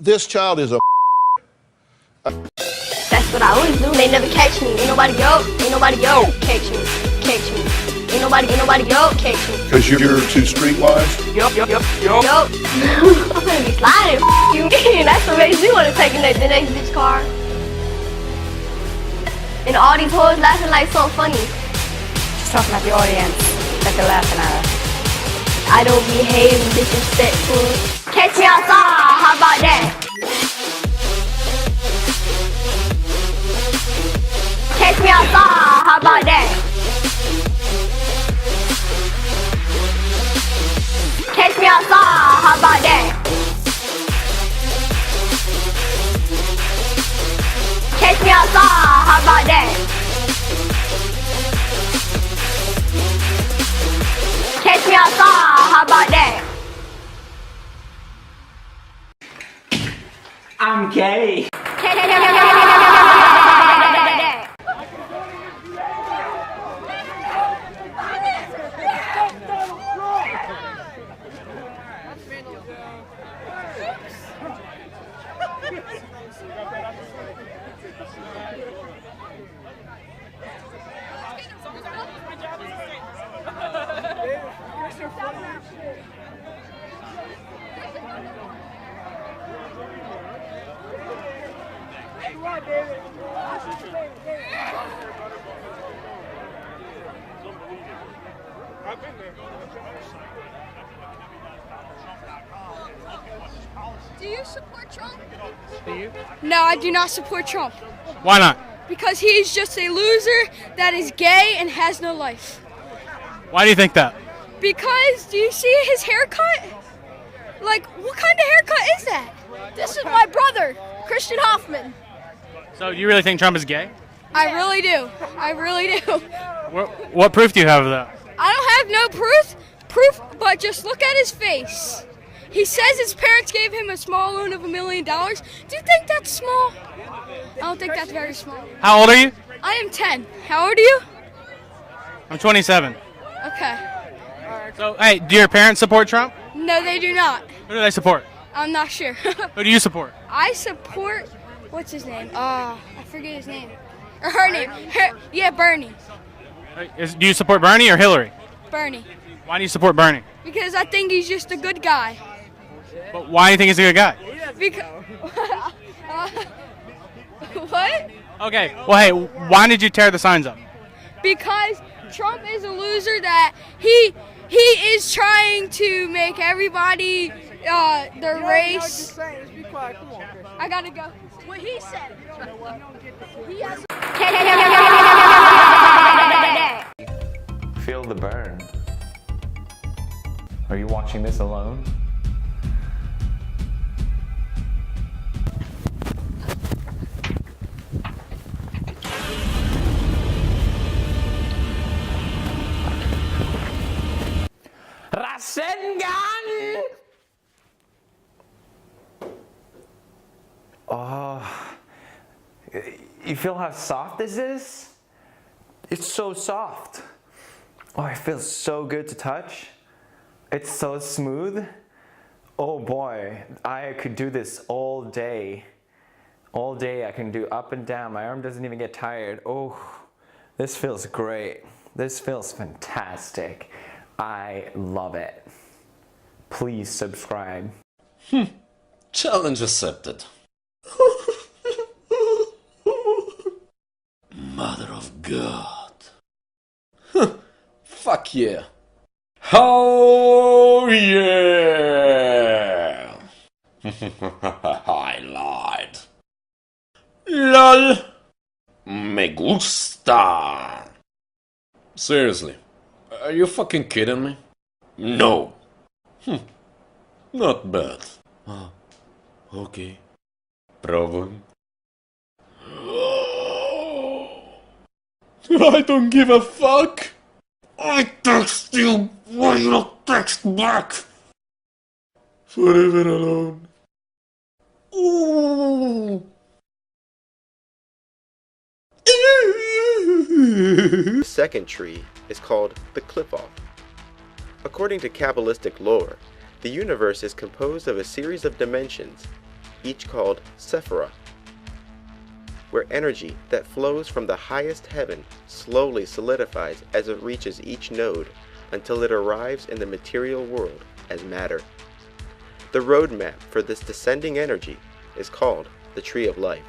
This child is a. That's what I always do. They never catch me. Ain't nobody catch me. Ain't nobody catch me. Because you're too streetwise? Yup. I'm gonna be sliding. You mean? That's what makes me want to take the next bitch car. And all these hoes laughing like so funny. She's talking about the audience that they're laughing at us. I don't behave disrespectful. Catch me outside. How about that? Catch me outside. How about that? Catch me outside, how about that? Catch me outside, how about that? Catch me outside, how about that? I'm gay. Do you support Trump? Do you? No, I do not support Trump. Why not? Because he's just a loser that is gay and has no life. Why do you think that? Because, do you see his haircut? Like, what kind of haircut is that? This is my brother, Christian Hoffman. So you really think Trump is gay? I really do. I really do. What proof do you have of that? I don't have no proof, but just look at his face. He says his parents gave him a small loan of $1 million. Do you think that's small? I don't think that's very small. How old are you? I am 10. How old are you? I'm 27. Okay. So, hey, do your parents support Trump? No, they do not. Who do they support? I'm not sure. Who do you support? I support, what's his name? I forget his name. Or her name. Yeah, Bernie. Do you support Bernie or Hillary? Bernie. Why do you support Bernie? Because I think he's just a good guy. But why do you think he's a good guy? Because, what? Okay, well, hey, why did you tear the signs up? Because Trump is a loser that he is trying to make everybody their race. I gotta go. What he said. He has Feel the burn. Are you watching this alone? Rasengan! Oh, you feel how soft this is? It's so soft. Oh, it feels so good to touch. It's so smooth. Oh boy, I could do this all day. All day I can do up and down. My arm doesn't even get tired. Oh, this feels great. This feels fantastic. I love it. Please subscribe. Challenge accepted. Mother of God. Fuck yeah. Oh yeah. I lied. LOL. Me gusta. Seriously, are you fucking kidding me? No. Not bad. Okay. Пробуем. I don't give a fuck. I text you. Why you not text back? Forever alone. Ooh. The second tree is called the clip-off. According to Kabbalistic lore, the universe is composed of a series of dimensions, each called Sephirah, where energy that flows from the highest heaven slowly solidifies as it reaches each node until it arrives in the material world as matter. The roadmap for this descending energy is called the Tree of Life.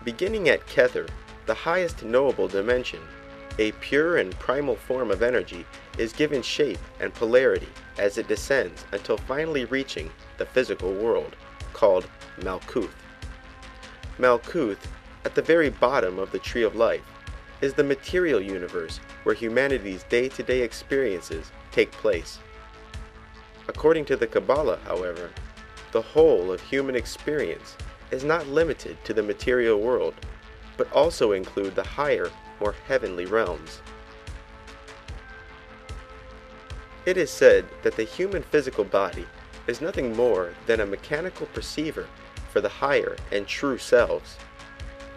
Beginning at Kether, the highest knowable dimension, a pure and primal form of energy is given shape and polarity as it descends until finally reaching the physical world, called Malkuth. Malkuth, at the very bottom of the Tree of Life, is the material universe where humanity's day-to-day experiences take place. According to the Kabbalah, however, the whole of human experience is not limited to the material world, but also include the higher, more heavenly realms. It is said that the human physical body is nothing more than a mechanical perceiver for the higher and true selves.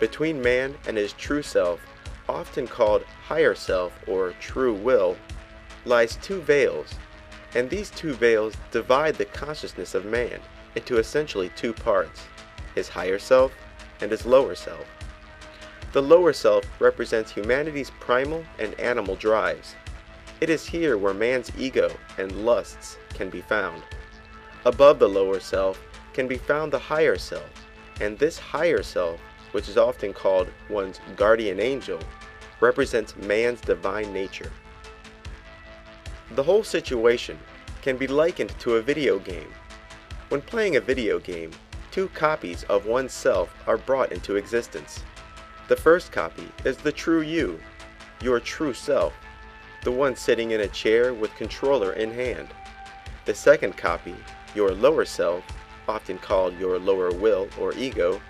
Between man and his true self, often called higher self or true will, lies two veils, and these two veils divide the consciousness of man into essentially two parts, his higher self and his lower self. The lower self represents humanity's primal and animal drives. It is here where man's ego and lusts can be found. Above the lower self can be found the higher self, and this higher self, which is often called one's guardian angel, represents man's divine nature. The whole situation can be likened to a video game. When playing a video game, two copies of oneself are brought into existence. The first copy is the true you, your true self, the one sitting in a chair with controller in hand. The second copy, your lower self, often called your lower will or ego,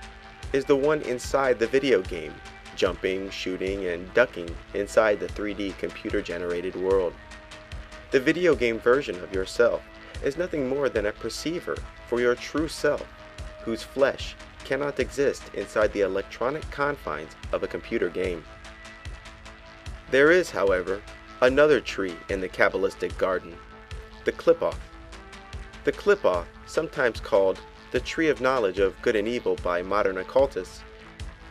is the one inside the video game, jumping, shooting, and ducking inside the 3D computer-generated world. The video game version of yourself is nothing more than a perceiver for your true self, whose flesh cannot exist inside the electronic confines of a computer game. There is, however, another tree in the Kabbalistic garden, the Qliphoth. The Qliphoth, sometimes called the Tree of Knowledge of Good and Evil by modern occultists,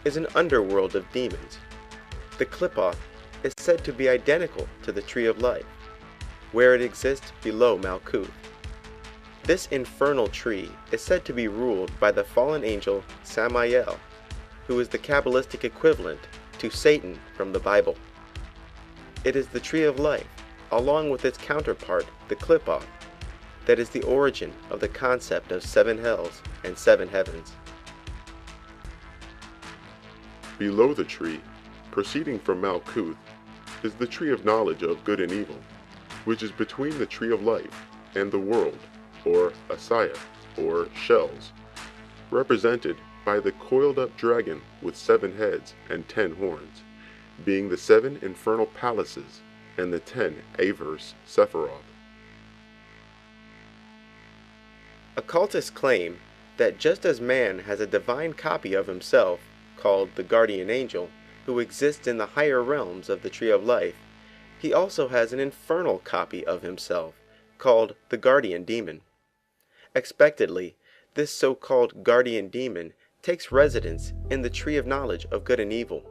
is an underworld of demons. The Qliphoth is said to be identical to the Tree of Life, where it exists below Malkuth. This infernal tree is said to be ruled by the fallen angel Samael, who is the Kabbalistic equivalent to Satan from the Bible. It is the Tree of Life, along with its counterpart, the Qliphoth, that is the origin of the concept of 7 hells and 7 heavens. Below the tree, proceeding from Malkuth, is the Tree of Knowledge of Good and Evil, which is between the Tree of Life and the world, or Asaya, or shells, represented by the coiled-up dragon with 7 heads and 10 horns, being the 7 infernal palaces and the 10 Averse Sephiroth. Occultists claim that just as man has a divine copy of himself, called the guardian angel, who exists in the higher realms of the Tree of Life, he also has an infernal copy of himself, called the guardian demon. Expectedly, this so-called guardian demon takes residence in the Tree of Knowledge of Good and Evil.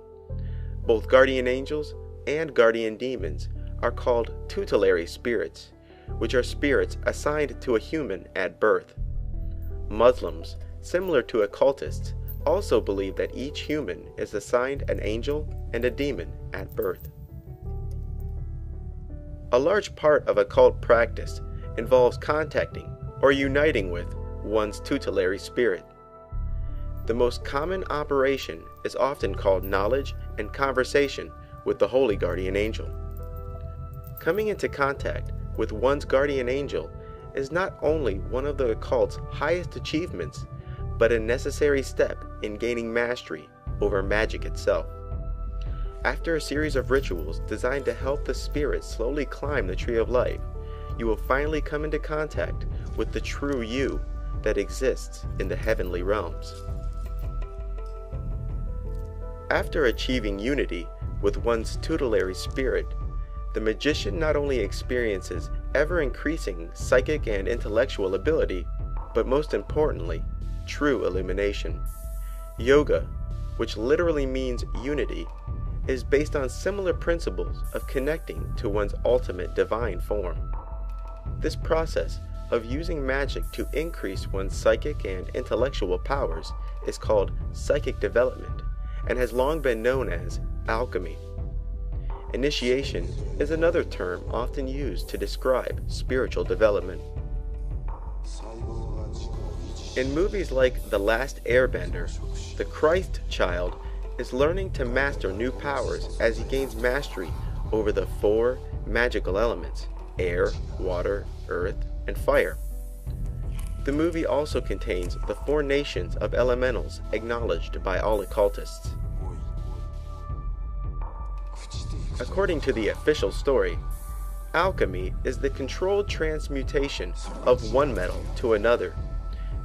Both guardian angels and guardian demons are called tutelary spirits, which are spirits assigned to a human at birth. Muslims, similar to occultists, also believe that each human is assigned an angel and a demon at birth. A large part of occult practice involves contacting or uniting with one's tutelary spirit. The most common operation is often called knowledge and conversation with the holy guardian angel. Coming into contact with one's guardian angel is not only one of the occult's highest achievements, but a necessary step in gaining mastery over magic itself. After a series of rituals designed to help the spirit slowly climb the Tree of Life, you will finally come into contact with the true you that exists in the heavenly realms. After achieving unity with one's tutelary spirit, the magician not only experiences ever-increasing psychic and intellectual ability, but most importantly, true illumination. Yoga, which literally means unity, is based on similar principles of connecting to one's ultimate divine form. This process of using magic to increase one's psychic and intellectual powers is called psychic development and has long been known as alchemy. Initiation is another term often used to describe spiritual development. In movies like The Last Airbender, the Christ child is learning to master new powers as he gains mastery over the 4 magical elements: air, water, earth, and fire. The movie also contains the 4 nations of elementals acknowledged by all occultists. According to the official story, alchemy is the controlled transmutation of one metal to another.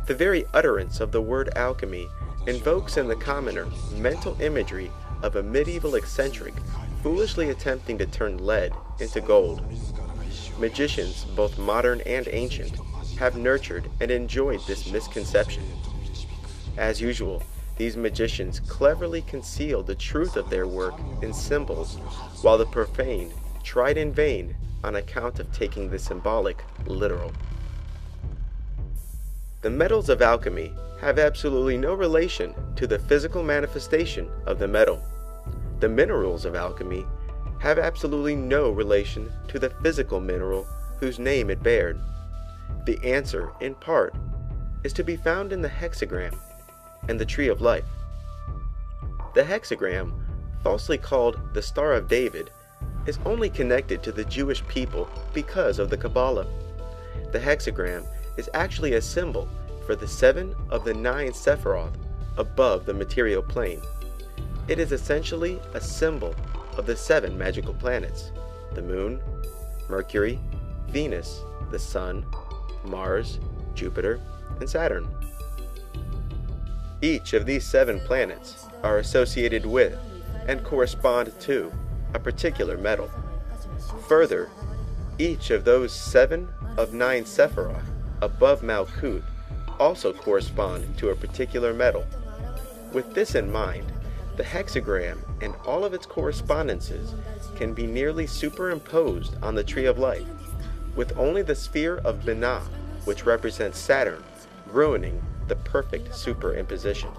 The very utterance of the word alchemy invokes in the commoner mental imagery of a medieval eccentric foolishly attempting to turn lead into gold. Magicians, both modern and ancient, have nurtured and enjoyed this misconception. As usual, these magicians cleverly conceal the truth of their work in symbols, while the profane tried in vain on account of taking the symbolic literal. The metals of alchemy have absolutely no relation to the physical manifestation of the metal. The minerals of alchemy have absolutely no relation to the physical mineral whose name it bared. The answer, in part, is to be found in the hexagram and the tree of life. The hexagram, falsely called the Star of David, is only connected to the Jewish people because of the Kabbalah. The hexagram is actually a symbol for the 7 of the 9 Sephiroth above the material plane. It is essentially a symbol of the 7 magical planets: the Moon, Mercury, Venus, the Sun, Mars, Jupiter, and Saturn. Each of these 7 planets are associated with and correspond to a particular metal. Further, each of those 7 of 9 Sephiroth above Malkuth also correspond to a particular metal. With this in mind, the hexagram and all of its correspondences can be nearly superimposed on the Tree of Life, with only the sphere of Binah, which represents Saturn, ruining the perfect superimposition.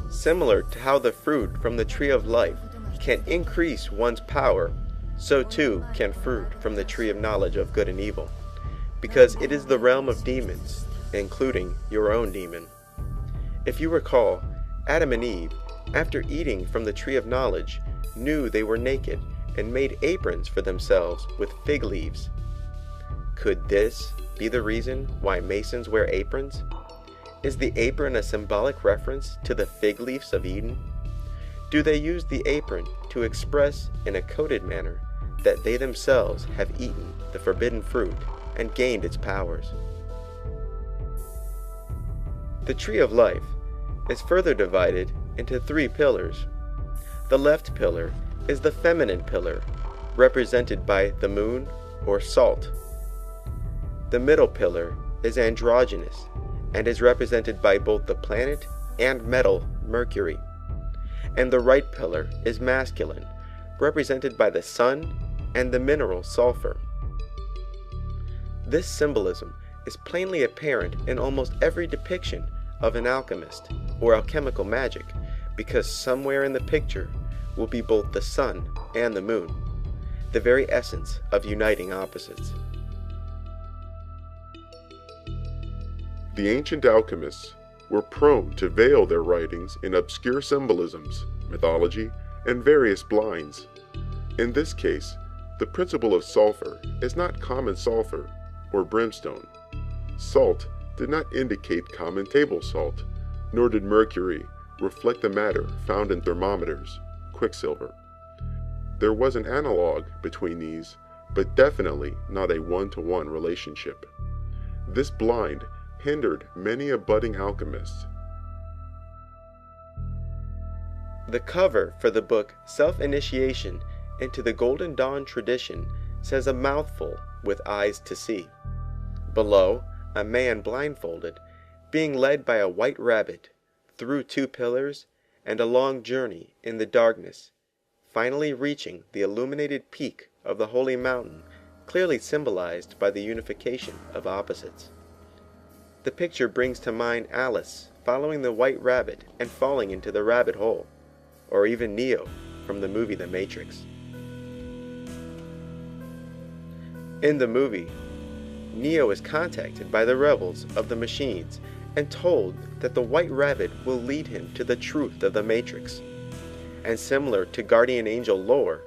Similar to how the fruit from the Tree of Life can increase one's power, so too can fruit from the Tree of Knowledge of Good and Evil, because it is the realm of demons, including your own demon. If you recall, Adam and Eve, after eating from the Tree of Knowledge, knew they were naked and made aprons for themselves with fig leaves. Could this be the reason why Masons wear aprons? Is the apron a symbolic reference to the fig leaves of Eden? Do they use the apron to express in a coded manner that they themselves have eaten the forbidden fruit and gained its powers? The Tree of Life is further divided into 3 pillars. The left pillar is the feminine pillar, represented by the moon or salt. The middle pillar is androgynous and is represented by both the planet and metal Mercury. And the right pillar is masculine, represented by the sun and the mineral sulfur. This symbolism is plainly apparent in almost every depiction of an alchemist or alchemical magic, because somewhere in the picture will be both the sun and the moon, the very essence of uniting opposites. The ancient alchemists were prone to veil their writings in obscure symbolisms, mythology, and various blinds. In this case, the principle of sulfur is not common sulfur or brimstone. Salt did not indicate common table salt, nor did mercury reflect the matter found in thermometers, quicksilver. There was an analog between these, but definitely not a one-to-one relationship. This blind hindered many a budding alchemist. The cover for the book Self-Initiation into the Golden Dawn Tradition says a mouthful with eyes to see. Below, a man blindfolded, being led by a white rabbit through two pillars and a long journey in the darkness, finally reaching the illuminated peak of the holy mountain, clearly symbolized by the unification of opposites. The picture brings to mind Alice following the white rabbit and falling into the rabbit hole, or even Neo from the movie The Matrix. In the movie, Neo is contacted by the rebels of the machines and told that the white rabbit will lead him to the truth of the Matrix. And similar to Guardian Angel lore,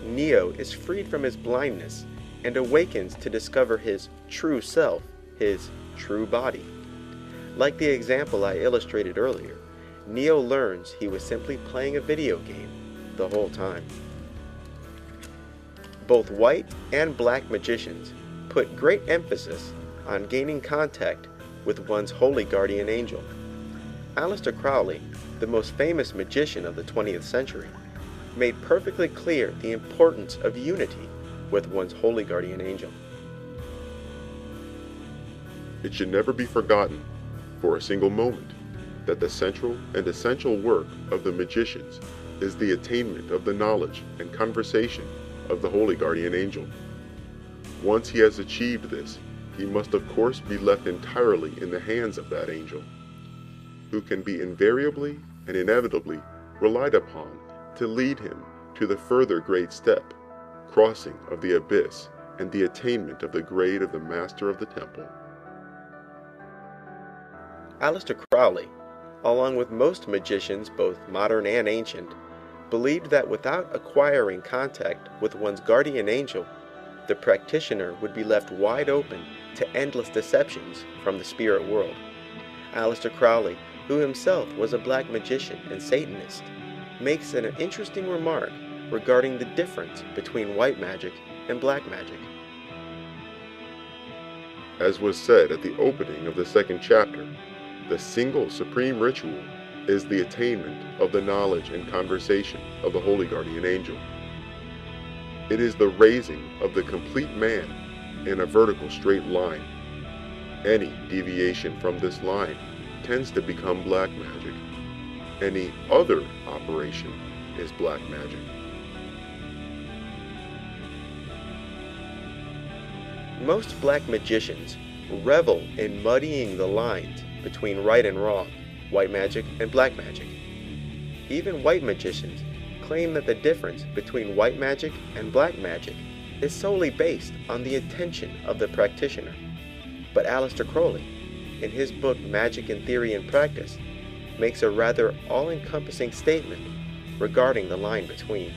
Neo is freed from his blindness and awakens to discover his true self, his true body. Like the example I illustrated earlier, Neo learns he was simply playing a video game the whole time. Both white and black magicians put great emphasis on gaining contact with one's holy guardian angel. Aleister Crowley, the most famous magician of the 20th century, made perfectly clear the importance of unity with one's holy guardian angel. It should never be forgotten for a single moment that the central and essential work of the magicians is the attainment of the knowledge and conversation of the holy guardian angel. Once he has achieved this, he must of course be left entirely in the hands of that angel, who can be invariably and inevitably relied upon to lead him to the further great step, crossing of the abyss and the attainment of the grade of the Master of the Temple. Aleister Crowley, along with most magicians both modern and ancient, believed that without acquiring contact with one's guardian angel, the practitioner would be left wide open to endless deceptions from the spirit world. Aleister Crowley, who himself was a black magician and Satanist, makes an interesting remark regarding the difference between white magic and black magic. As was said at the opening of the second chapter, the single supreme ritual is the attainment of the knowledge and conversation of the holy guardian angel. It is the raising of the complete man in a vertical straight line. Any deviation from this line tends to become black magic. Any other operation is black magic. Most black magicians revel in muddying the lines between right and wrong, white magic and black magic. Even white magicians claim that the difference between white magic and black magic is solely based on the intention of the practitioner. But Aleister Crowley, in his book Magic in Theory and Practice, makes a rather all-encompassing statement regarding the line between.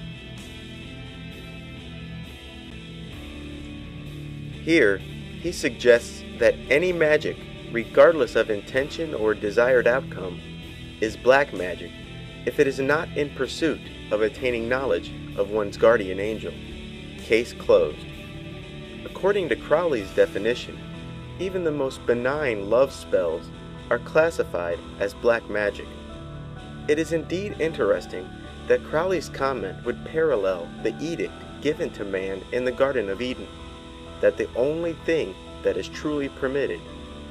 Here, he suggests that any magic, regardless of intention or desired outcome, is black magic if it is not in pursuit of attaining knowledge of one's guardian angel. Case closed. According to Crowley's definition, even the most benign love spells are classified as black magic. It is indeed interesting that Crowley's comment would parallel the edict given to man in the Garden of Eden, that the only thing that is truly permitted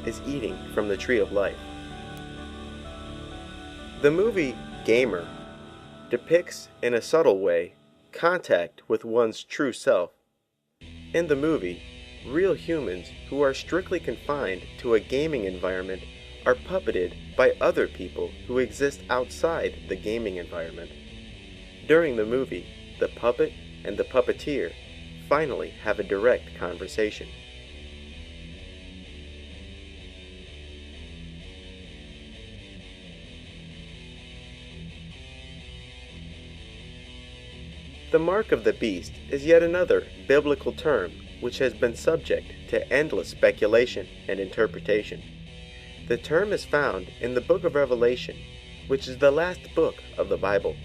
is eating from the tree of life. The movie Gamer depicts in a subtle way contact with one's true self. In the movie, real humans who are strictly confined to a gaming environment are puppeted by other people who exist outside the gaming environment. During the movie, the puppet and the puppeteer finally have a direct conversation. The mark of the beast is yet another biblical term which has been subject to endless speculation and interpretation. The term is found in the book of Revelation, which is the last book of the Bible.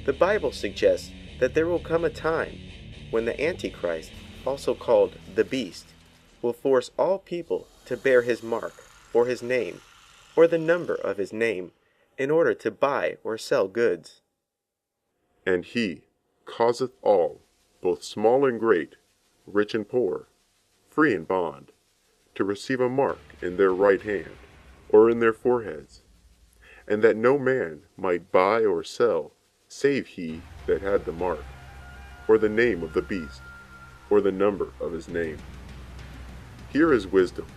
The Bible suggests that there will come a time when the Antichrist, also called the beast, will force all people to bear his mark, or his name, or the number of his name, in order to buy or sell goods. And he causeth all, both small and great, rich and poor, free and bond, to receive a mark in their right hand, or in their foreheads, and that no man might buy or sell, save he that had the mark, or the name of the beast, or the number of his name. Here is wisdom.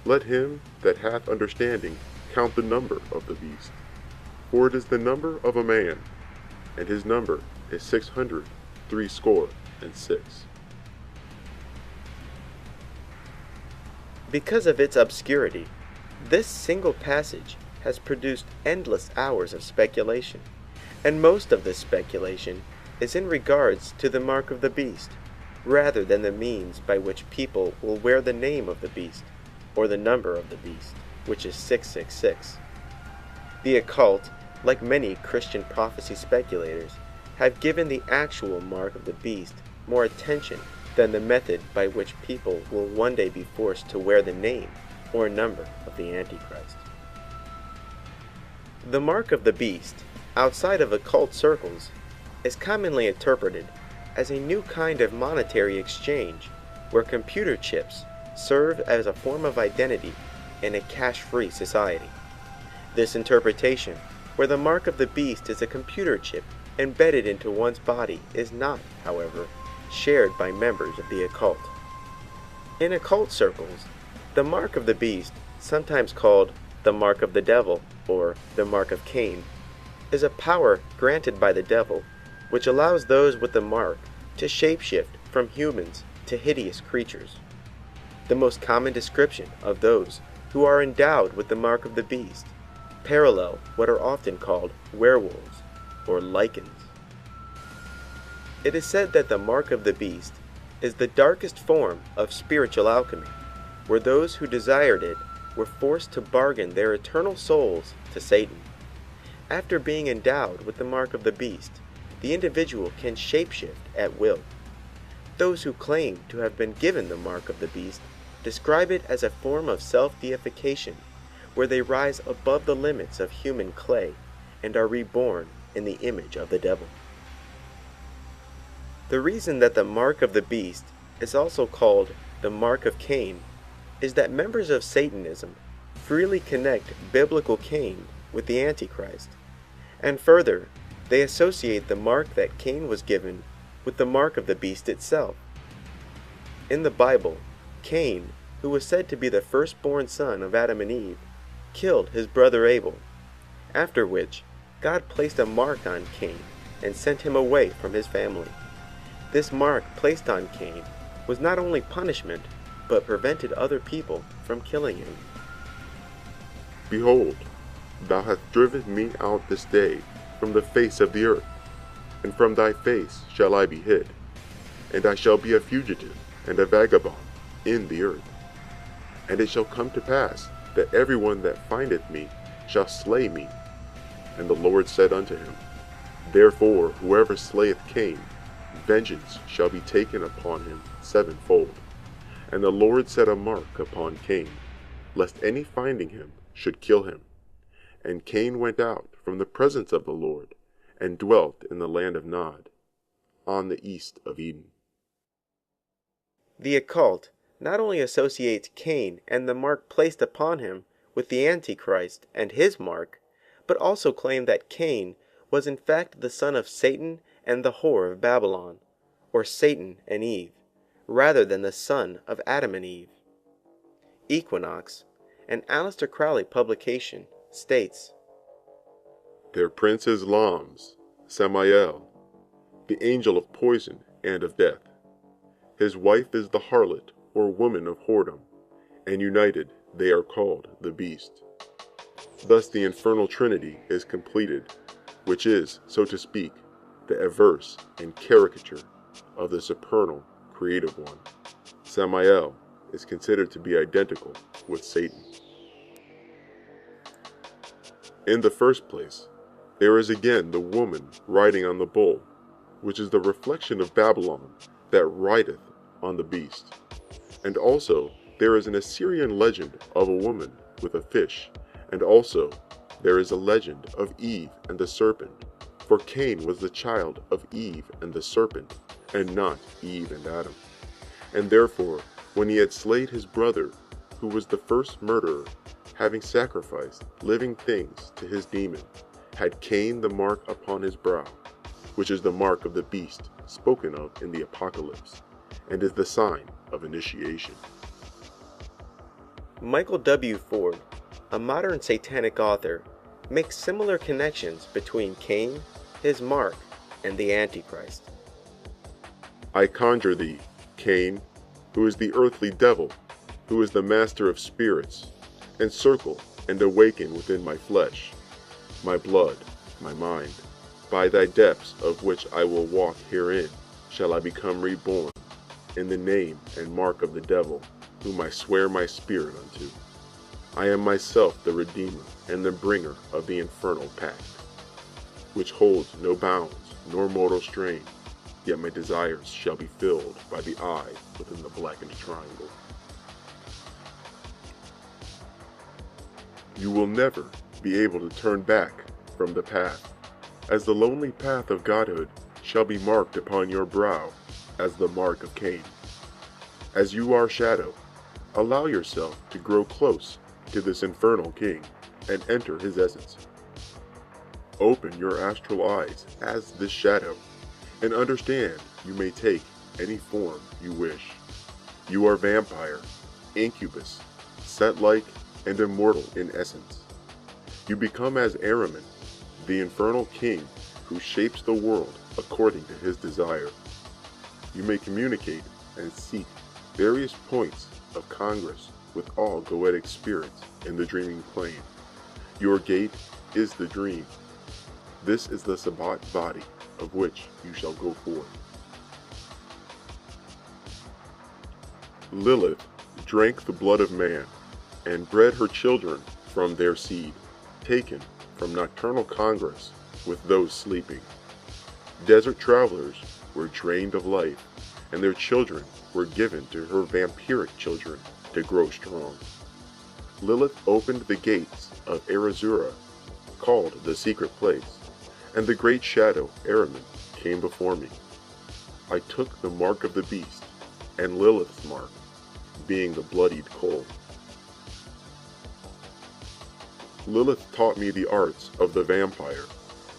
Let him that hath understanding count the number of the beast, for it is the number of a man, and his number is 666. Because of its obscurity, this single passage has produced endless hours of speculation, and most of this speculation is in regards to the mark of the beast, rather than the means by which people will wear the name of the beast, or the number of the beast, which is 666. The occult, like many Christian prophecy speculators, have given the actual mark of the beast more attention than the method by which people will one day be forced to wear the name or number of the Antichrist. The mark of the beast, outside of occult circles, is commonly interpreted as a new kind of monetary exchange where computer chips serve as a form of identity in a cash-free society. This interpretation, where the mark of the beast is a computer chip embedded into one's body, is not, however, shared by members of the occult. In occult circles, the mark of the beast, sometimes called the mark of the devil or the mark of Cain, is a power granted by the devil which allows those with the mark to shapeshift from humans to hideous creatures. The most common description of those who are endowed with the mark of the beast parallel what are often called werewolves or lichens. It is said that the mark of the beast is the darkest form of spiritual alchemy, where those who desired it were forced to bargain their eternal souls to Satan. After being endowed with the mark of the beast, the individual can shapeshift at will. Those who claim to have been given the mark of the beast describe it as a form of self-deification, where they rise above the limits of human clay and are reborn in the image of the devil. The reason that the mark of the beast is also called the mark of Cain is that members of Satanism freely connect biblical Cain with the Antichrist, and further, they associate the mark that Cain was given with the mark of the beast itself. In the Bible, Cain, who was said to be the firstborn son of Adam and Eve, killed his brother Abel, after which God placed a mark on Cain and sent him away from his family. This mark placed on Cain was not only punishment, but prevented other people from killing him. Behold, thou hast driven me out this day from the face of the earth, and from thy face shall I be hid, and I shall be a fugitive and a vagabond in the earth. And it shall come to pass that everyone that findeth me shall slay me. And the Lord said unto him, Therefore whoever slayeth Cain, vengeance shall be taken upon him sevenfold. And the Lord set a mark upon Cain, lest any finding him should kill him. And Cain went out from the presence of the Lord, and dwelt in the land of Nod, on the east of Eden. The occult not only associates Cain and the mark placed upon him with the Antichrist and his mark, but also claim that Cain was in fact the son of Satan and the whore of Babylon, or Satan and Eve, rather than the son of Adam and Eve. Equinox, an Aleister Crowley publication, states, Their prince is Lams, Samael, the angel of poison and of death. His wife is the harlot, or woman of whoredom, and united they are called the beast. Thus the infernal trinity is completed, which is, so to speak, the averse and caricature of the supernal creative one. Samael is considered to be identical with Satan. In the first place, there is again the woman riding on the bull, which is the reflection of Babylon that rideth on the beast. And also there is an Assyrian legend of a woman with a fish, and also there is a legend of Eve and the serpent, for Cain was the child of Eve and the serpent, and not Eve and Adam. And therefore, when he had slayed his brother, who was the first murderer, having sacrificed living things to his demon, had Cain the mark upon his brow, which is the mark of the beast spoken of in the Apocalypse, and is the sign of initiation. Michael W. Ford, a modern satanic author, makes similar connections between Cain, his mark, and the Antichrist. I conjure thee, Cain, who is the earthly devil, who is the master of spirits, encircle and awaken within my flesh, my blood, my mind. By thy depths of which I will walk herein shall I become reborn, in the name and mark of the devil, whom I swear my spirit unto. I am myself the Redeemer and the bringer of the infernal pact, which holds no bounds nor mortal strain, yet my desires shall be filled by the eye within the blackened triangle. You will never be able to turn back from the path, as the lonely path of godhood shall be marked upon your brow as the mark of Cain. As you are shadow, allow yourself to grow close to this infernal king and enter his essence. Open your astral eyes as this shadow and understand you may take any form you wish. You are vampire, incubus, set-like, and immortal in essence. You become as Ahriman, the infernal king who shapes the world according to his desire. You may communicate and seek various points of congress with all goetic spirits in the dreaming plane. Your gate is the dream. This is the Sabbat body of which you shall go forth. Lilith drank the blood of man and bred her children from their seed, taken from nocturnal congress with those sleeping. Desert travelers were drained of life, and their children were given to her vampiric children to grow strong. Lilith opened the gates of Arazura, called the secret place, and the great shadow Ahriman came before me. I took the mark of the beast, and Lilith's mark, being the bloodied coal. Lilith taught me the arts of the vampire,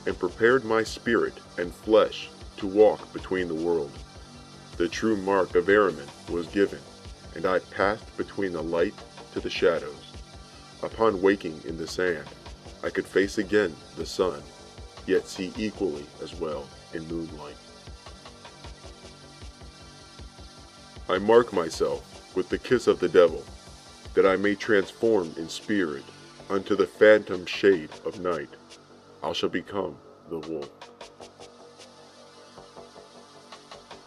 and prepared my spirit and flesh to walk between the world. The true mark of Ahriman was given, and I passed between the light to the shadows. Upon waking in the sand, I could face again the sun, yet see equally as well in moonlight. I mark myself with the kiss of the devil, that I may transform in spirit unto the phantom shade of night. I shall become the wolf.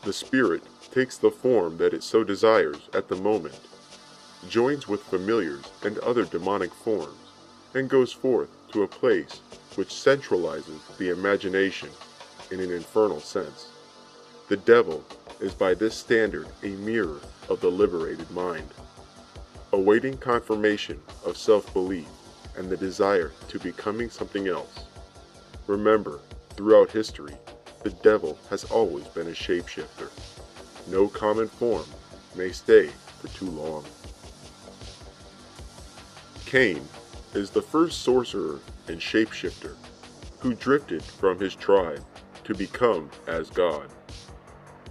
The spirit takes the form that it so desires at the moment, joins with familiars and other demonic forms, and goes forth to a place which centralizes the imagination in an infernal sense. The devil is by this standard a mirror of the liberated mind, awaiting confirmation of self-belief and the desire to becoming something else. Remember, throughout history, the devil has always been a shapeshifter. No common form may stay for too long. Cain is the first sorcerer and shapeshifter who drifted from his tribe to become as God.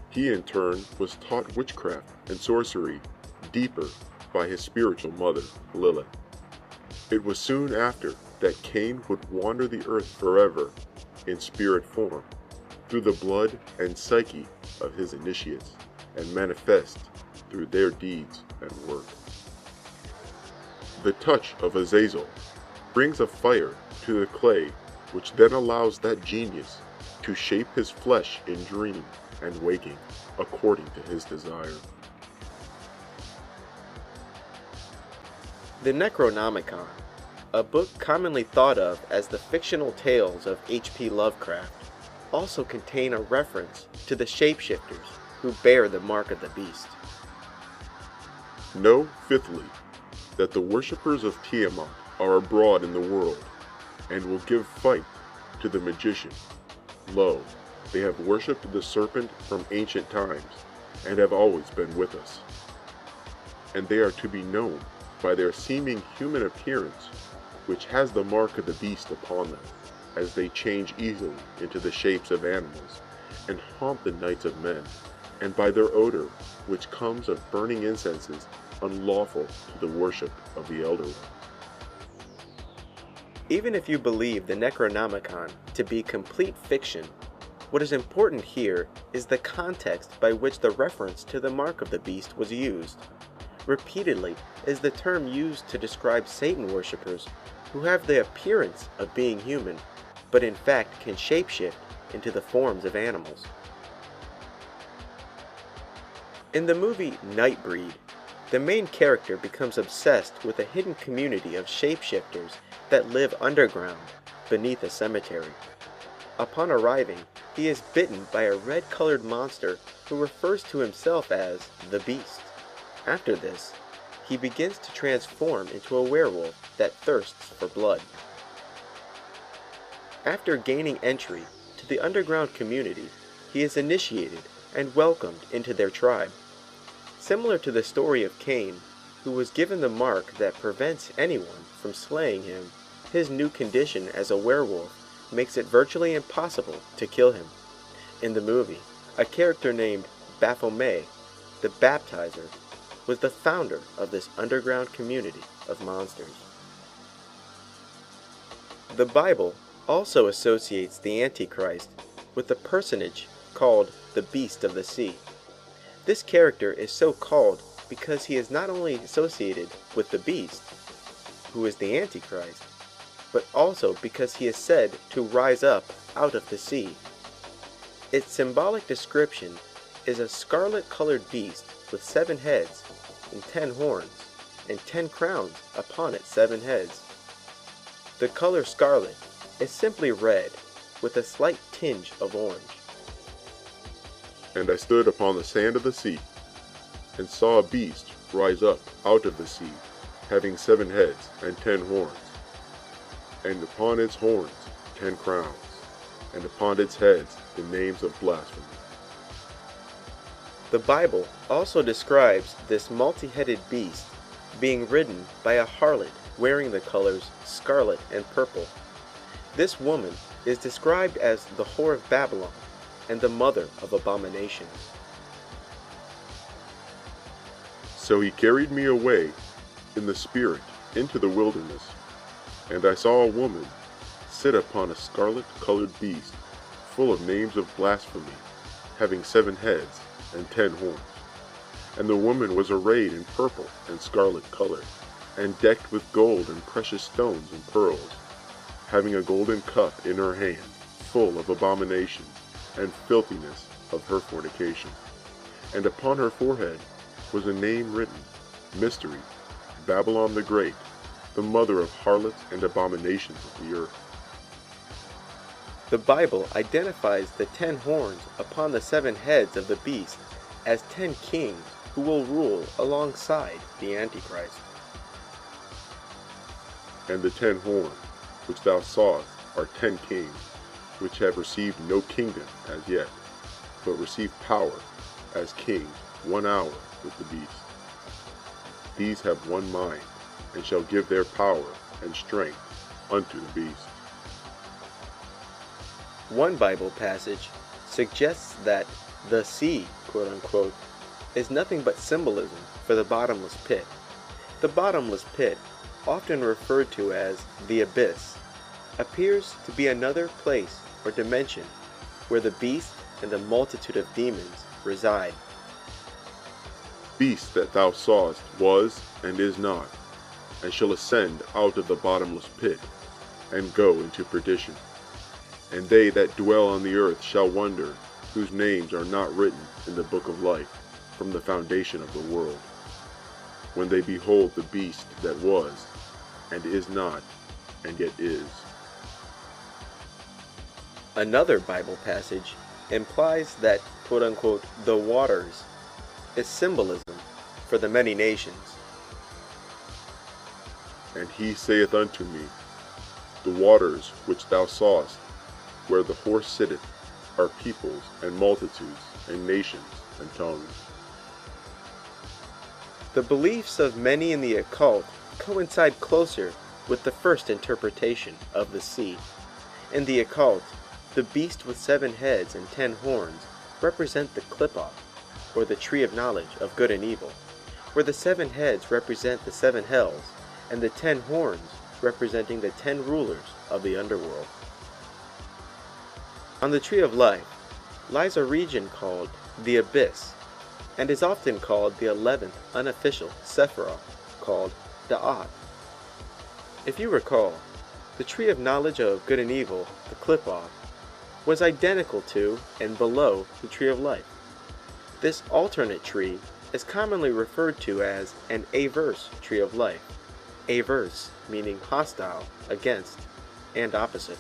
He in turn was taught witchcraft and sorcery deeper by his spiritual mother, Lilith. It was soon after that Cain would wander the earth forever in spirit form, through the blood and psyche of his initiates, and manifest through their deeds and work. The touch of Azazel brings a fire to the clay, which then allows that genius to shape his flesh in dream and waking according to his desire. The Necronomicon, a book commonly thought of as the fictional tales of H.P. Lovecraft, also contain a reference to the shapeshifters who bear the mark of the beast. Know, fifthly, that the worshippers of Tiamat are abroad in the world, and will give fight to the magician. Lo, they have worshipped the serpent from ancient times, and have always been with us. And they are to be known by their seeming human appearance, which has the mark of the beast upon them, as they change easily into the shapes of animals, and haunt the nights of men, and by their odor, which comes of burning incenses unlawful to the worship of the Elder One. Even if you believe the Necronomicon to be complete fiction, what is important here is the context by which the reference to the mark of the beast was used. Repeatedly is the term used to describe Satan worshippers who have the appearance of being human, but in fact can shapeshift into the forms of animals. In the movie Nightbreed, the main character becomes obsessed with a hidden community of shapeshifters that live underground, beneath a cemetery. Upon arriving, he is bitten by a red-colored monster who refers to himself as the Beast. After this, he begins to transform into a werewolf that thirsts for blood. After gaining entry to the underground community, he is initiated and welcomed into their tribe. Similar to the story of Cain, who was given the mark that prevents anyone from slaying him, his new condition as a werewolf makes it virtually impossible to kill him. In the movie, a character named Baphomet, the Baptizer, was the founder of this underground community of monsters. The Bible also associates the Antichrist with a personage called the Beast of the Sea. This character is so called because he is not only associated with the beast, who is the Antichrist, but also because he is said to rise up out of the sea. Its symbolic description is a scarlet-colored beast with 7 heads and 10 horns, and 10 crowns upon its 7 heads. The color scarlet is simply red, with a slight tinge of orange. And I stood upon the sand of the sea, and saw a beast rise up out of the sea, having 7 heads and 10 horns, and upon its horns 10 crowns, and upon its heads the names of blasphemy. The Bible also describes this multi-headed beast being ridden by a harlot wearing the colors scarlet and purple. This woman is described as the whore of Babylon and the mother of abominations. So he carried me away in the spirit into the wilderness, and I saw a woman sit upon a scarlet-colored beast, full of names of blasphemy, having 7 heads and 10 horns. And the woman was arrayed in purple and scarlet color, and decked with gold and precious stones and pearls, having a golden cup in her hand, full of abomination and filthiness of her fornication. And upon her forehead was a name written, Mystery, Babylon the Great, the mother of harlots and abominations of the earth. The Bible identifies the 10 horns upon the 7 heads of the beast as 10 kings who will rule alongside the Antichrist. And the 10 horns which thou sawest are 10 kings, which have received no kingdom as yet, but receive power as kings 1 hour with the beast. These have one mind, and shall give their power and strength unto the beast. One Bible passage suggests that the sea, quote-unquote, is nothing but symbolism for the bottomless pit. The bottomless pit, often referred to as the abyss, appears to be another place or dimension where the beast and the multitude of demons reside. Beast that thou sawest was and is not, and shall ascend out of the bottomless pit, and go into perdition. And they that dwell on the earth shall wonder, whose names are not written in the book of life from the foundation of the world, when they behold the beast that was, and is not, and yet is. Another Bible passage implies that, quote-unquote, the waters is symbolism for the many nations. And he saith unto me, The waters which thou sawest, where the horse sitteth, are peoples and multitudes and nations and tongues. The beliefs of many in the occult coincide closer with the first interpretation of the sea. In the occult, the beast with 7 heads and 10 horns represent the Qliphoth, or the tree of knowledge of good and evil, where the 7 heads represent the 7 hells, and the 10 horns representing the 10 rulers of the underworld. On the tree of life lies a region called the Abyss, and is often called the 11th unofficial Sephiroth, called Da'at. If you recall, the tree of knowledge of good and evil, the Qliphoth, was identical to and below the tree of life. This alternate tree is commonly referred to as an averse tree of life, averse meaning hostile, against, and opposite.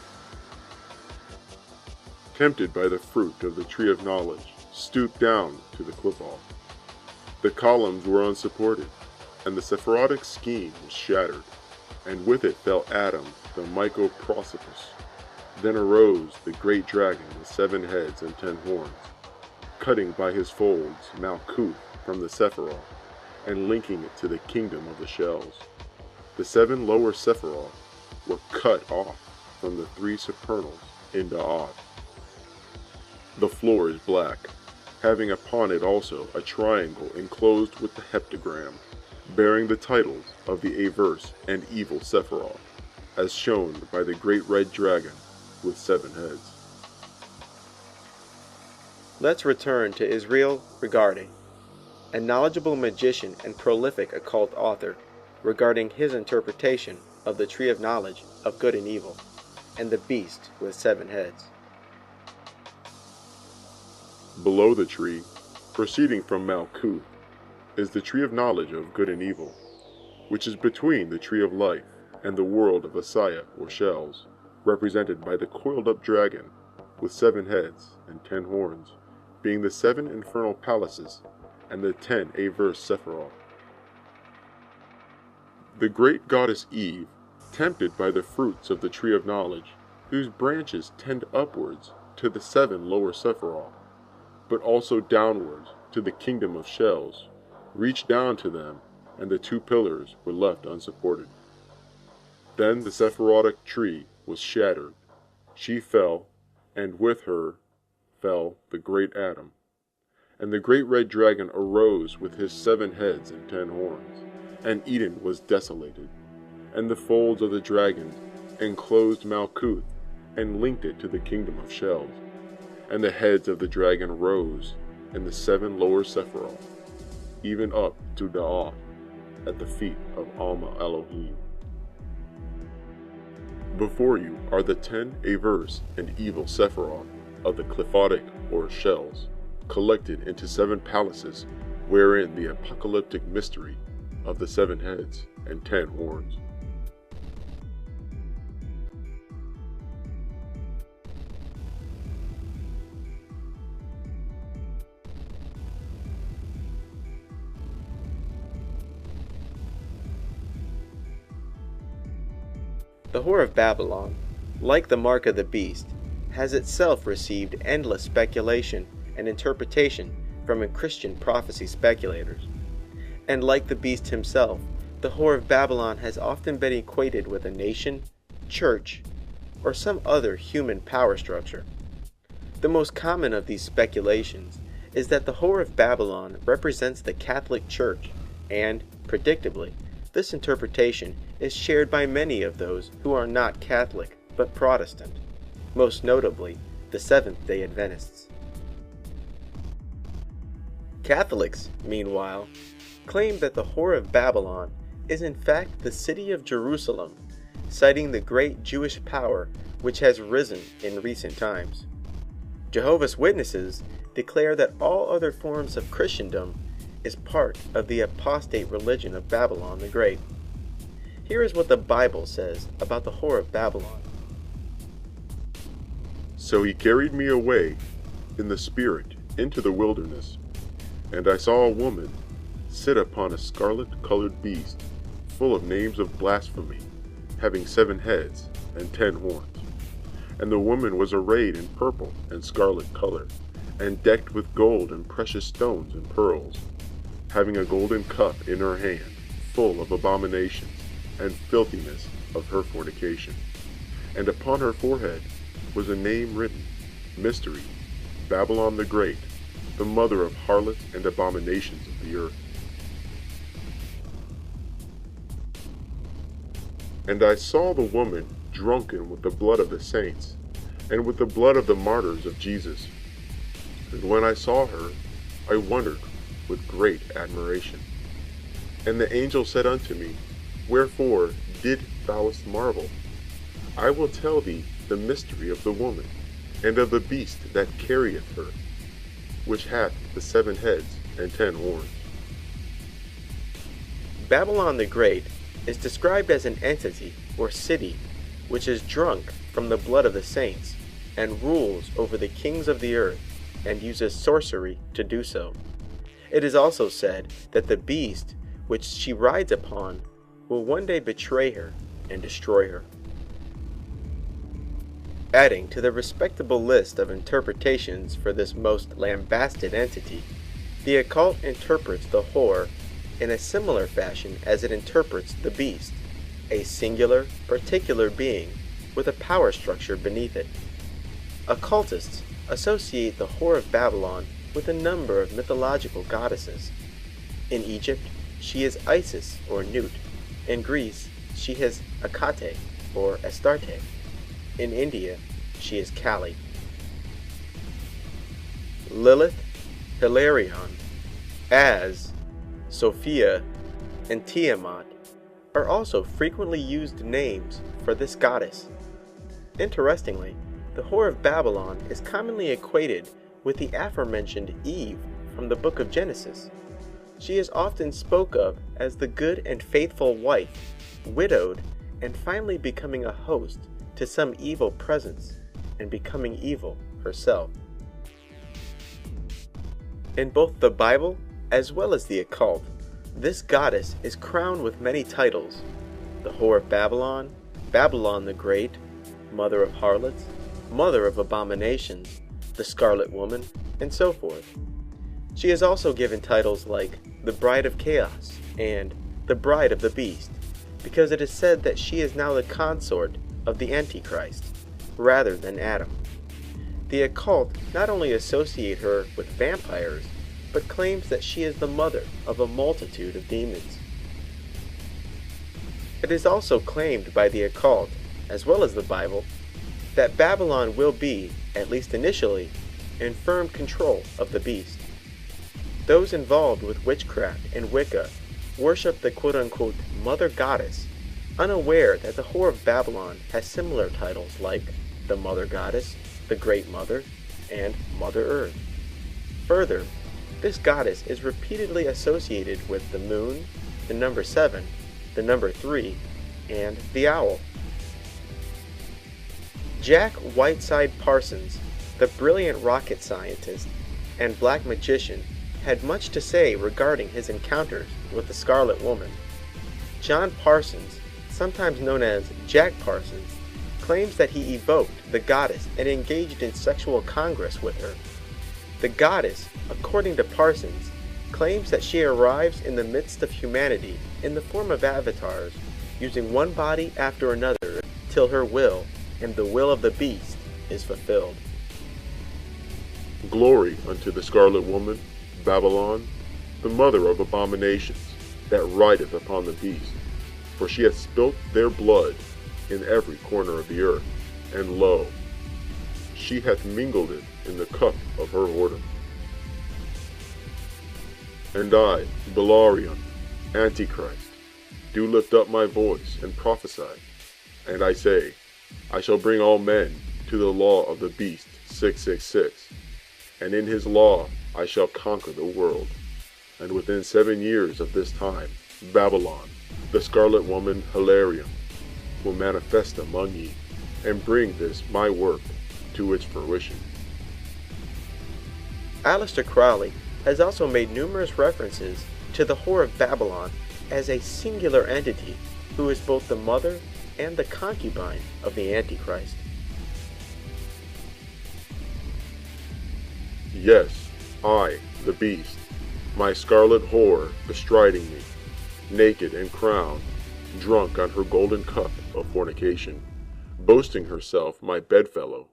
Tempted by the fruit of the tree of knowledge, stooped down to the Qliphoth. The columns were unsupported, and the Sephirotic scheme was shattered, and with it fell Adam, the Mycoprosopus. Then arose the great dragon with 7 heads and 10 horns, cutting by his folds Malkuth from the Sephiroth, and linking it to the kingdom of the shells. The 7 lower Sephiroth were cut off from the 3 supernals in Da'at. The floor is black, having upon it also a triangle enclosed with the heptagram, bearing the titles of the averse and evil Sephiroth, as shown by the great red dragon with 7 heads. Let's return to Israel Regardie, a knowledgeable magician and prolific occult author, regarding his interpretation of the tree of knowledge of good and evil, and the beast with 7 heads. Below the tree, proceeding from Malkuth, is the tree of knowledge of good and evil, which is between the tree of life and the world of Asaya or shells, represented by the coiled-up dragon with 7 heads and 10 horns, being the 7 infernal palaces and the 10 averse Sephiroth. The great goddess Eve, tempted by the fruits of the tree of knowledge, whose branches tend upwards to the 7 lower Sephiroth, but also downwards to the kingdom of shells, reached down to them, and the 2 pillars were left unsupported. Then the Sephirotic tree was shattered. She fell, and with her fell the great Adam. And the great red dragon arose with his 7 heads and 10 horns, and Eden was desolated. And the folds of the dragon enclosed Malkuth, and linked it to the kingdom of shells. And the heads of the dragon rose, and the 7 lower Sephiroth, even up to Da'at, at the feet of Alma Elohim. Before you are the 10 averse and evil Sephiroth of the Qliphotic or shells, collected into 7 palaces, wherein the apocalyptic mystery of the 7 heads and 10 horns. The Whore of Babylon, like the Mark of the Beast, has itself received endless speculation and interpretation from Christian prophecy speculators. And like the beast himself, the Whore of Babylon has often been equated with a nation, church, or some other human power structure. The most common of these speculations is that the Whore of Babylon represents the Catholic Church, and, predictably, this interpretation is shared by many of those who are not Catholic but Protestant, most notably the Seventh-day Adventists. Catholics, meanwhile, claim that the Whore of Babylon is in fact the city of Jerusalem, citing the great Jewish power which has risen in recent times. Jehovah's Witnesses declare that all other forms of Christendom is part of the apostate religion of Babylon the Great. Here is what the Bible says about the Whore of Babylon. So he carried me away in the spirit into the wilderness, and I saw a woman sit upon a scarlet-colored beast, full of names of blasphemy, having 7 heads and 10 horns. And the woman was arrayed in purple and scarlet color, and decked with gold and precious stones and pearls. having a golden cup in her hand, full of abominations and filthiness of her fornication. And upon her forehead was a name written, Mystery, Babylon the Great, the mother of harlots and abominations of the earth. And I saw the woman drunken with the blood of the saints, and with the blood of the martyrs of Jesus. And when I saw her, I wondered with great admiration. And the angel said unto me, Wherefore didst thou marvel? I will tell thee the mystery of the woman, and of the beast that carrieth her, which hath the 7 heads and 10 horns. Babylon the Great is described as an entity or city which is drunk from the blood of the saints and rules over the kings of the earth and uses sorcery to do so. It is also said that the beast which she rides upon will one day betray her and destroy her. Adding to the respectable list of interpretations for this most lambasted entity, the occult interprets the whore in a similar fashion as it interprets the beast, a singular, particular being with a power structure beneath it. Occultists associate the whore of Babylon with a number of mythological goddesses. In Egypt, she is Isis or Nut. In Greece, she is Hecate or Astarte. In India, she is Kali. Lilith, Hilarion, Az, Sophia, and Tiamat are also frequently used names for this goddess. Interestingly, the whore of Babylon is commonly equated with the aforementioned Eve from the book of Genesis. She is often spoke of as the good and faithful wife, widowed, and finally becoming a host to some evil presence and becoming evil herself. In both the Bible as well as the occult, this goddess is crowned with many titles: the whore of Babylon, Babylon the Great, mother of harlots, mother of abominations, the scarlet woman, and so forth. She is also given titles like the bride of chaos and the bride of the beast, because it is said that she is now the consort of the Antichrist, rather than Adam. The occult not only associate her with vampires, but claims that she is the mother of a multitude of demons. It is also claimed by the occult, as well as the Bible, that Babylon will be, at least initially, in firm control of the beast. Those involved with witchcraft and Wicca worship the quote-unquote mother goddess, unaware that the whore of Babylon has similar titles like the mother goddess, the great mother, and Mother Earth. Further, this goddess is repeatedly associated with the moon, the number 7, the number 3, and the owl. Jack Whiteside Parsons, the brilliant rocket scientist and black magician, had much to say regarding his encounters with the Scarlet Woman. John Parsons, sometimes known as Jack Parsons, claims that he evoked the goddess and engaged in sexual congress with her. The goddess, according to Parsons, claims that she arrives in the midst of humanity in the form of avatars, using one body after another till her will and the will of the beast is fulfilled. Glory unto the scarlet woman, Babylon, the mother of abominations, that rideth upon the beast. For she hath spilt their blood in every corner of the earth, and lo, she hath mingled it in the cup of her whoredom. And I, Belarion, Antichrist, do lift up my voice and prophesy, and I say, I shall bring all men to the law of the beast 666, and in his law I shall conquer the world. And within 7 years of this time, Babylon, the scarlet woman Hilarion, will manifest among ye, and bring this my work to its fruition. Aleister Crowley has also made numerous references to the whore of Babylon as a singular entity who is both the mother and the concubine of the Antichrist. Yes, I, the beast, my scarlet whore bestriding me, naked and crowned, drunk on her golden cup of fornication, boasting herself my bedfellow,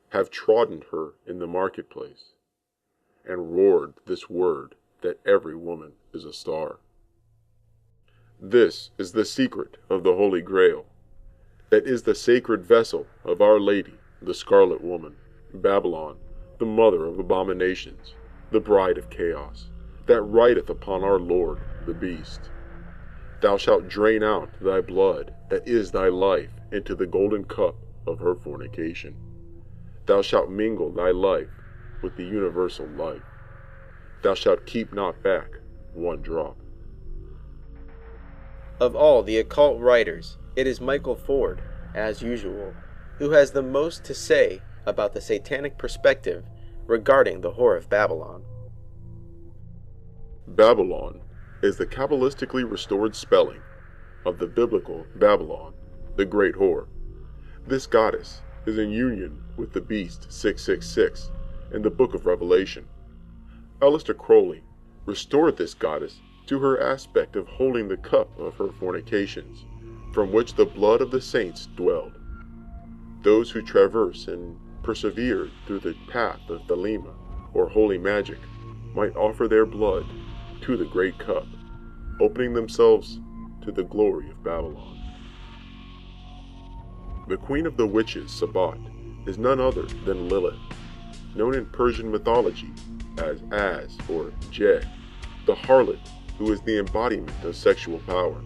have trodden her in the marketplace, and roared this word that every woman is a star. This is the secret of the Holy Grail, that is the sacred vessel of Our Lady, the Scarlet Woman, Babylon, the mother of abominations, the bride of chaos, that rideth upon our Lord, the beast. Thou shalt drain out thy blood, that is thy life, into the golden cup of her fornication. Thou shalt mingle thy life with the universal life. Thou shalt keep not back one drop. Of all the occult writers, it is Michael Ford, as usual, who has the most to say about the satanic perspective regarding the Whore of Babylon. Babylon is the Kabbalistically restored spelling of the biblical Babylon, the Great Whore. This goddess is in union with the beast 666 in the book of Revelation. Aleister Crowley restored this goddess to her aspect of holding the cup of her fornications, from which the blood of the saints dwelled. Those who traverse and persevere through the path of Thelema, or holy magic, might offer their blood to the great cup, opening themselves to the glory of Babylon. The queen of the witches, Sabat, is none other than Lilith, known in Persian mythology as or Je, the harlot who is the embodiment of sexual power.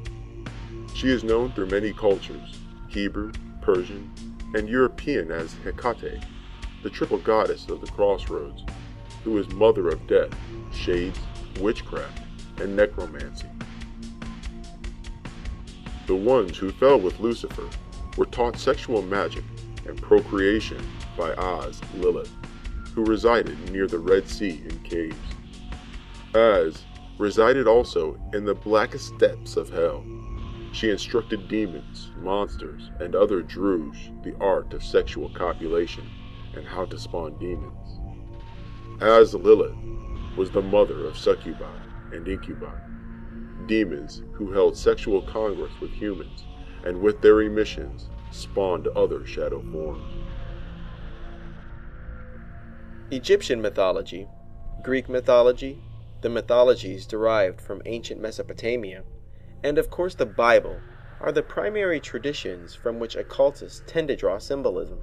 She is known through many cultures, Hebrew, Persian, and European as Hecate, the triple goddess of the crossroads, who is mother of death, shades, witchcraft, and necromancy. The ones who fell with Lucifer were taught sexual magic and procreation by Oz, Lilith, who resided near the Red Sea in caves. Az resided also in the blackest depths of hell. She instructed demons, monsters, and other Druze the art of sexual copulation and how to spawn demons. Az Lilith was the mother of succubi and incubi, demons who held sexual congress with humans and with their emissions spawned other shadow forms. Egyptian mythology, Greek mythology, the mythologies derived from ancient Mesopotamia, and of course the Bible are the primary traditions from which occultists tend to draw symbolism.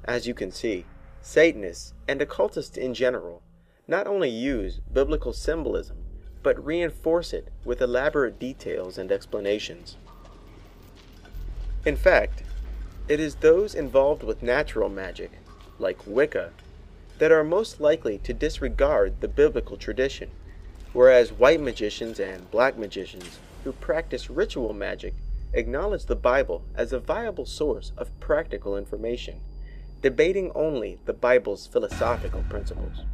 As you can see, Satanists and occultists in general not only use biblical symbolism, but reinforce it with elaborate details and explanations. In fact, it is those involved with natural magic, like Wicca, that are most likely to disregard the biblical tradition, whereas white magicians and black magicians who practice ritual magic acknowledge the Bible as a viable source of practical information, debating only the Bible's philosophical principles.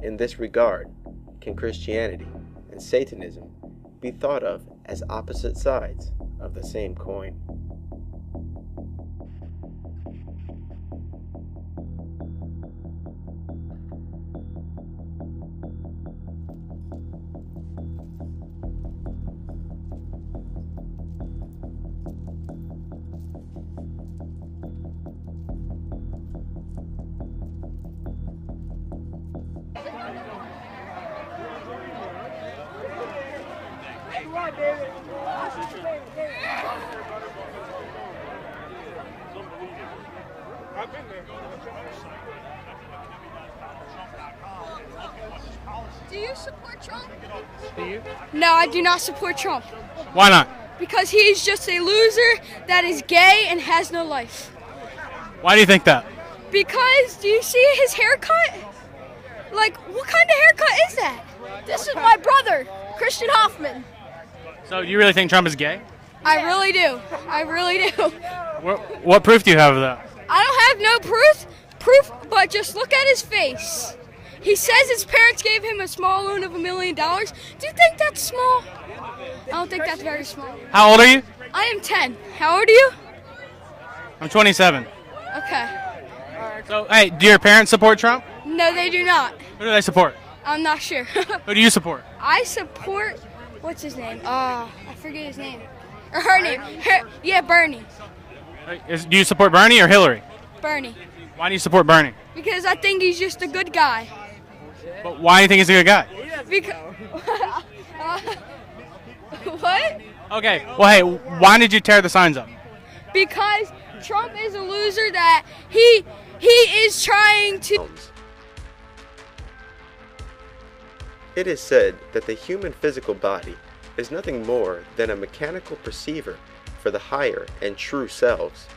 In this regard, can Christianity and Satanism be thought of as opposite sides of the same coin? Do you support Trump? Do you? No, I do not support Trump. Why not? Because he's just a loser that is gay and has no life. Why do you think that? Because, do you see his haircut? Like, what kind of haircut is that? This is my brother, Christian Hoffman. So you really think Trump is gay? I really do. I really do. What proof do you have of that? I don't have no proof, but just look at his face. He says his parents gave him a small loan of $1 million. Do you think that's small? I don't think that's very small. How old are you? I am 10. How old are you? I'm 27. Okay. So, hey, do your parents support Trump? No, they do not. Who do they support? I'm not sure. Who do you support? I support, what's his name? I forget his name. Or her name. Yeah, Bernie. Do you support Bernie or Hillary? Bernie. Why do you support Bernie? Because I think he's just a good guy. But why do you think he's a good guy? Because, what? Okay, well, hey, why did you tear the signs up? Because Trump is a loser that he is trying to... It is said that the human physical body is nothing more than a mechanical perceiver for the higher and true selves.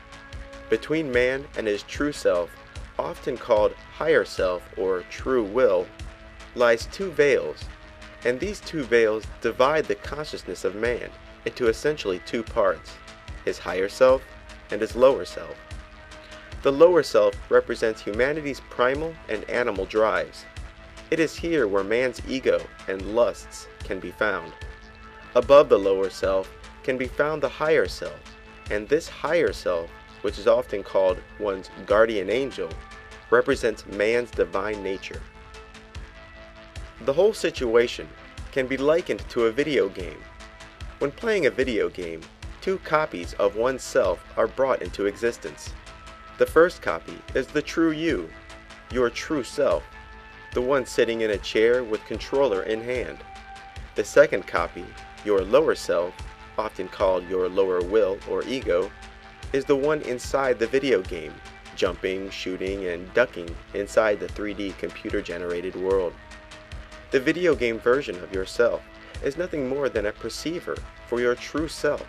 Between man and his true self, often called higher self or true will, lies two veils, and these two veils divide the consciousness of man into essentially two parts, his higher self and his lower self. The lower self represents humanity's primal and animal drives. It is here where man's ego and lusts can be found. Above the lower self can be found the higher self, and this higher self, which is often called one's guardian angel, represents man's divine nature. The whole situation can be likened to a video game. When playing a video game, two copies of oneself are brought into existence. The first copy is the true you, your true self, the one sitting in a chair with controller in hand. The second copy, your lower self, often called your lower will or ego, is the one inside the video game, jumping, shooting, and ducking inside the 3D computer-generated world. The video game version of yourself is nothing more than a perceiver for your true self,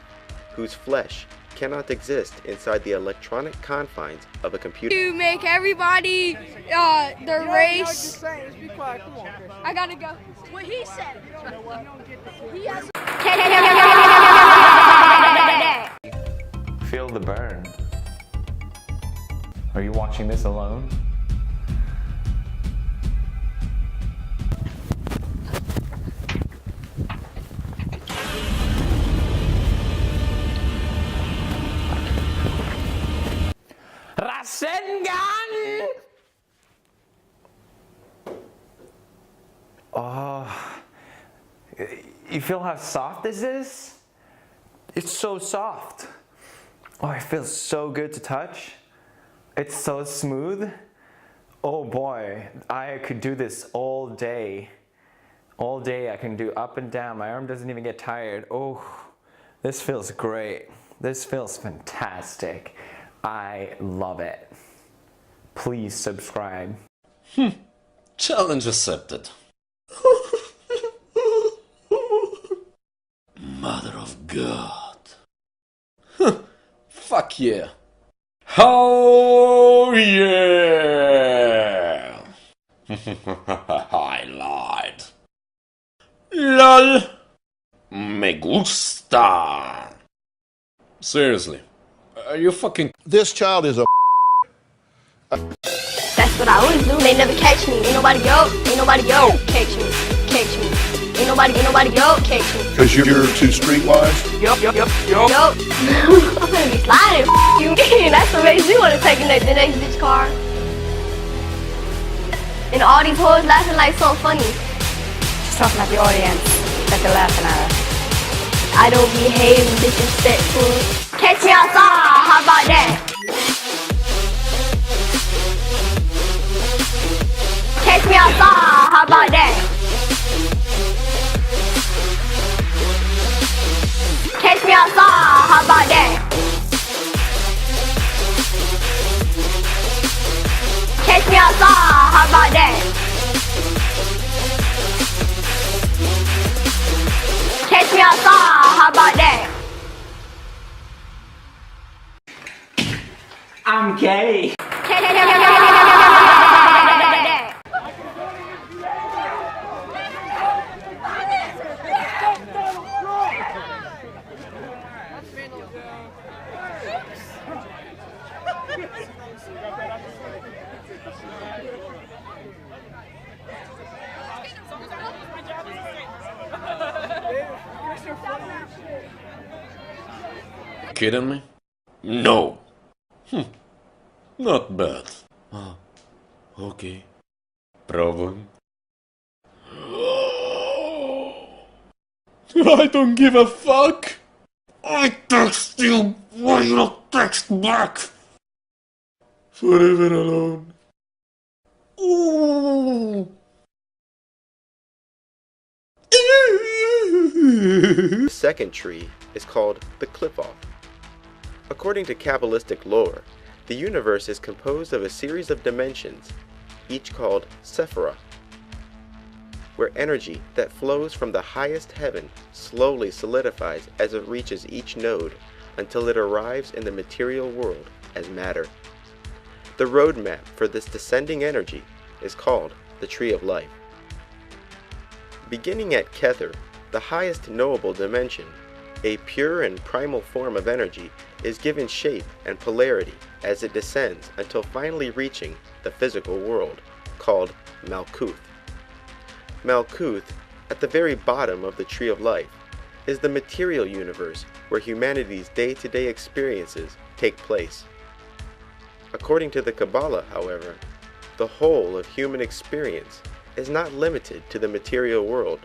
whose flesh cannot exist inside the electronic confines of a computer. To make everybody the race. I gotta go. What he said. He has Feel the burn. Are you watching this alone? Rasengan! Oh, you feel how soft this is? It's so soft. Oh, it feels so good to touch. It's so smooth. Oh boy, I could do this all day. All day I can do up and down. My arm doesn't even get tired. Oh, this feels great. This feels fantastic. I love it. Please subscribe. Challenge accepted. Mother of God. Fuck yeah. Oh yeah. I lied. LOL. Me gusta. Seriously. Are you fucking... This child is a That's what I always do. They never catch me. Ain't nobody catch me. Ain't nobody catch me. because you're too streetwise. Yup. I'm gonna be sliding. You. That's what makes me wanna take the next bitch car. And all these hoes laughing like so funny. Just talking at the audience that they're laughing at us. I don't behave disrespectful. Catch me outside. How about that? Catch me outside. How about that? Catch me outside. How about that? Catch me outside. How about that? Catch me outside. How about that? I'm gay. Kidding me? No. Not bad. Okay. Пробуем. I don't give a fuck. I text you, why you don't text back? Forever alone. Ooh. The second tree is called the Clip-Off. According to Kabbalistic lore, the universe is composed of a series of dimensions, each called Sephirah, where energy that flows from the highest heaven slowly solidifies as it reaches each node until it arrives in the material world as matter. The roadmap for this descending energy is called the Tree of Life. Beginning at Kether, the highest knowable dimension, a pure and primal form of energy is given shape and polarity as it descends until finally reaching the physical world, called Malkuth. Malkuth, at the very bottom of the Tree of Life, is the material universe where humanity's day-to-day experiences take place. According to the Kabbalah, however, the whole of human experience is not limited to the material world,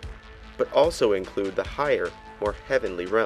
but also include the higher, more heavenly realm.